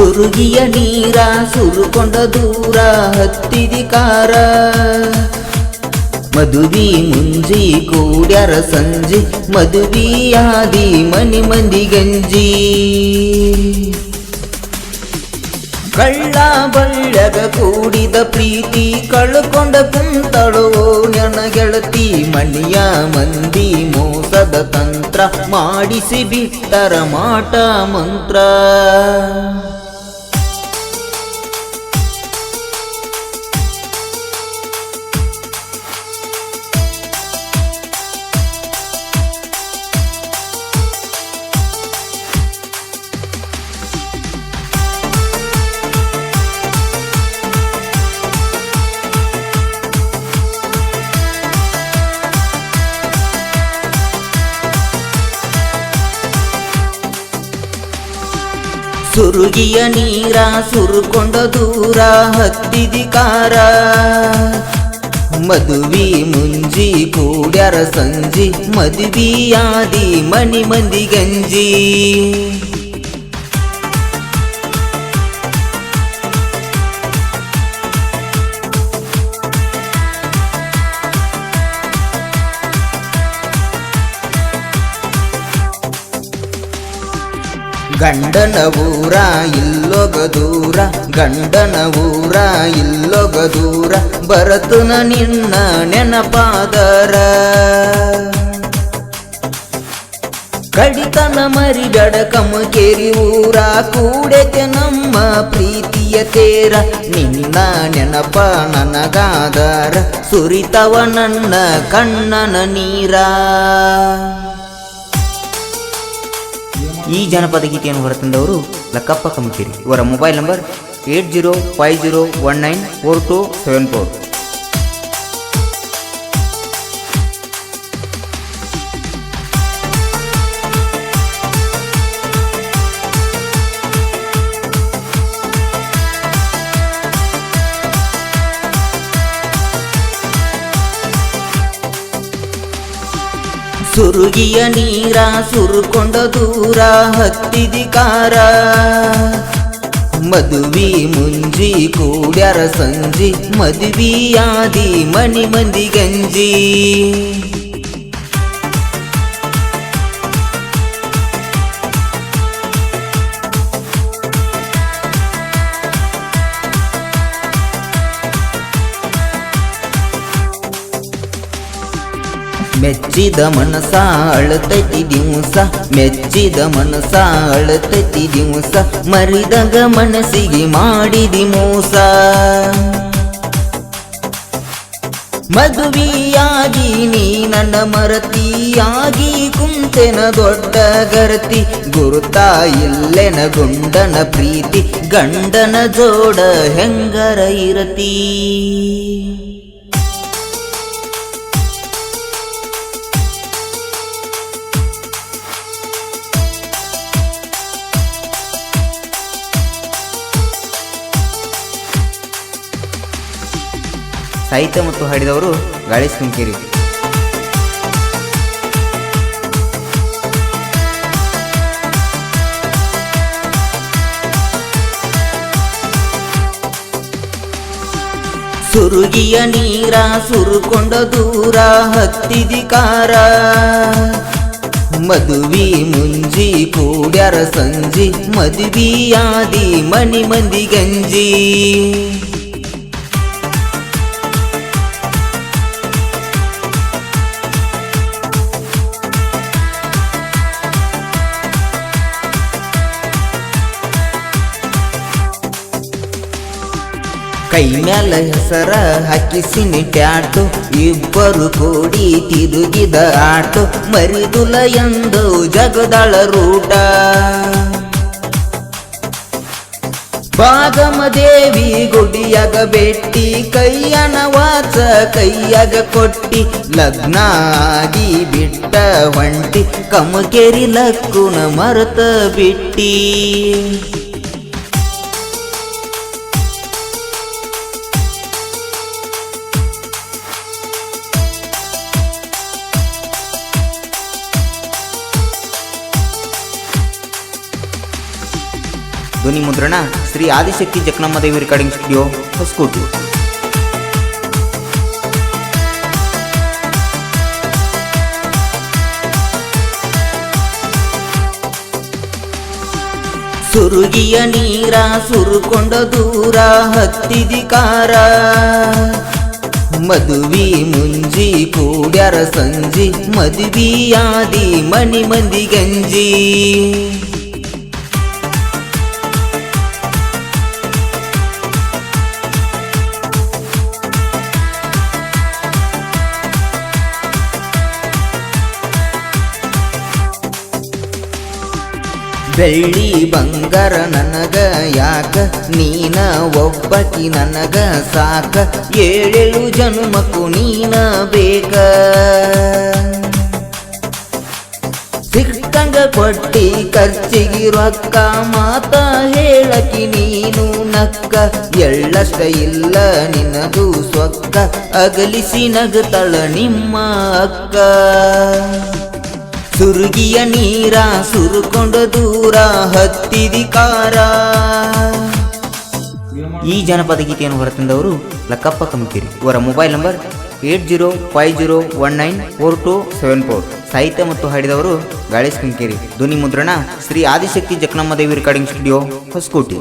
ಸುರುಗಿಯ ನೀರ ಸುರುಕೊಂಡ ದೂರ ಹತ್ತಿದಿ ಕಾರ ಮದುವಿ ಮುಂಜಿ ಕೂಡ್ಯಾರ ಸಂಜಿ ಮದುವಿಯಾದಿ ಮನಿ ಮಂದಿ ಗಂಜಿ ಕಳ್ಳ ಬಳ್ಳಗ ಕೂಡಿದ ಪ್ರೀತಿ ಕಳ್ಕೊಂಡ ಕುಂತಳೋ ನನ್ನ ಗೆಳತಿ ಮಣಿಯ ಮಂದಿ ಮೋಸದ ತಂತ್ರ ಮಾಡಿಸಿ ಬಿಟ್ಟರ ಮಾಟ ಮಂತ್ರ ಸುರುಗಿಯ ನೀರ ಸುರುಕೊಂಡ ದೂರ ಹತ್ತಿದಿ ಕಾರ ಮದುವಿ ಮುಂಜಿ ಕೂಡ್ಯಾರ ಸಂಜಿ ಮದುವಿಯಾದಿ ಮನಿ ಮಂದಿ ಗಂಜಿ ಗಂಡನ ಊರ ಇಲ್ಲೋಗ ದೂರ ಗಂಡನ ಊರ ಇಲ್ಲೋಗ ದೂರ ಬರತುನ ನಿನ್ನ ನೆನಪಾದರ ಕಡಿತನ ಮರಿಗಡ ಕಮಕೇರಿ ಊರ ಕೂಡೆತೆ ನಮ್ಮ ಪ್ರೀತಿಯ ತೇರ ನಿನ್ನ ನೆನಪ ನನಗಾದರ ಸುರಿತವ ನನ್ನ ಕಣ್ಣನ ನೀರ. ಈ ಜನಪದ ಗೀತೆಯನ್ನು ಹೊರತಂದವರು ಲಕ್ಕಪ್ಪ ಕಮಕೇರಿ. ಇವರ ಮೊಬೈಲ್ ನಂಬರ್ 8050194274. ಸುರುಗಿಯ ನೀರ ಸುರುಕೊಂಡ ದೂರ ಹತ್ತಿದಿ ಕಾರ ಮದುವಿ ಮುಂಜಿ ಕೂಡ್ಯಾರ ಸಂಜಿ ಮದುವಿಯಾದಿ ಮನಿ ಮಂದಿ ಗಂಜಿ ಮೆಚ್ಚಿದ ಮನಸ ಅಳತೈತಿ ದಿವಸ ಮೆಚ್ಚಿದ ಮನಸ ಅಳತೈತಿ ದಿವಸ ಮರಿದಾಗ ಮನಸ್ಸಿಗೆ ಮಾಡಿದಿ ಮೋಸ ಮದುವಿಯಾಗಿ ನೀ ನನ್ನ ಮರತಿಯಾಗಿ ಕುಂತೆನ ದೊಡ್ಡ ಗರತಿ ಗುರುತ ಇಲ್ಲೆನ ಗುಂಡನ ಪ್ರೀತಿ ಗಂಡನ ಜೋಡ ಹೆಂಗರ ಇರತಿ. ಸಾಹಿತ್ಯ ಮತ್ತು ಹಾಡಿದವರು ಗಾಳೇಶ್ ಕಮಕೇರಿ. ಸುರುಗಿಯ ನೀರ ಸುರುಕೊಂಡ ದೂರ ಹತ್ತಿದಿ ಕಾರ ಮದುವಿ ಮುಂಜಿ ಕೂಡ್ಯಾರ ಸಂಜಿ ಮದುವಿಯಾದಿ ಮನಿ ಮಂದಿ ಗಂಜಿ ಕೈ ಮ್ಯಾಲ ಹೆಸರ ಹಾಕಿಸಿನಿ ಟ್ಯಾಟು ಇಬ್ಬರು ಕೂಡಿ ತಿರುಗಿದ ಆಟೋ ಮರಿದುಲ ಎಂದು ಜಗದಾಳ ರೂಟ ಭಾಗಮದೇವಿ ಗುಡಿಯಾಗ ಬೆಟ್ಟಿ ಕೈಯನ ವಾಚ ಕೈಯಾಗ ಕೊಟ್ಟಿ ಲಗ್ನ ಆಗಿ ಬಿಟ್ಟ ಹೊಂಟಿ ಕಮಕೇರಿ ಲಕ್ಕುನ ಮರತ ಬಿಟ್ಟಿ. ಧ್ವನಿ ಮುದ್ರಣ ಶ್ರೀ ಆದಿಶಕ್ತಿ ಜಕನಮ್ಮ ದೇವಿ ರೆಕಾರ್ಡಿಂಗ್ ಸ್ಟುಡಿಯೋ ಹೊಸಕೋಟೆ. ಸುರುಗಿಯ ನೀರ ಸುರುಕೊಂಡ ದೂರ ಹತ್ತಿದಿ ಕಾರ, ಮದುವಿ ಮುಂಜಿ ಕೂಡ್ಯಾರ ಸಂಜಿ, ಮದುವಿಯಾದಿ ಮನಿ ಮಂದಿ ಗಂಜಿ. ಬೆಳ್ಳಿ ಬಂಗಾರ ನನಗ ಯಾಕ, ನೀನ ಒಬ್ಬಕಿ ನನಗ ಸಾಕ, ಏಳೇಳು ಜನ್ಮಕ್ಕೂ ನೀನ ಬೇಕ. ಸಿಕ್ಕಂಗ ಕೊಟ್ಟಿ ಖರ್ಚಿಗಿ ರೊಕ್ಕ, ಮಾತ ಹೇಳಕಿ ನೀನು ನಕ್ಕ, ಎಳ್ಳಷ್ಟ ಇಲ್ಲ ನಿನ್ನದು ಸೊಕ್ಕ, ಅಗಲಿಸಿ ನಗತಳ ನಿಮ್ಮ ಅಕ್ಕ. ಸುರುಗಿಯ ನೀರ ಸುರುಕೊಂಡ ದೂರ ಹತ್ತಿದಿ ಕಾರ. ಈ ಜನಪದ ಗೀತೆಯನ್ನು ಹೊರತಂದವರು ಲಕ್ಕಪ್ಪ ಕಮಕೇರಿ. ಇವರ ಮೊಬೈಲ್ ನಂಬರ್ 8050194274. ಸಾಹಿತ್ಯ ಮತ್ತು ಹಾಡಿದವರು ಗಾಳೇಶ್ ಕಮಕೇರಿ. ಧ್ವನಿ ಮುದ್ರಣ ಶ್ರೀ ಆದಿಶಕ್ತಿ ಜಕನಮ್ಮ ದೇವಿ ರೆಕಾರ್ಡಿಂಗ್ ಸ್ಟುಡಿಯೋ ಹೊಸಕೋಟೆ.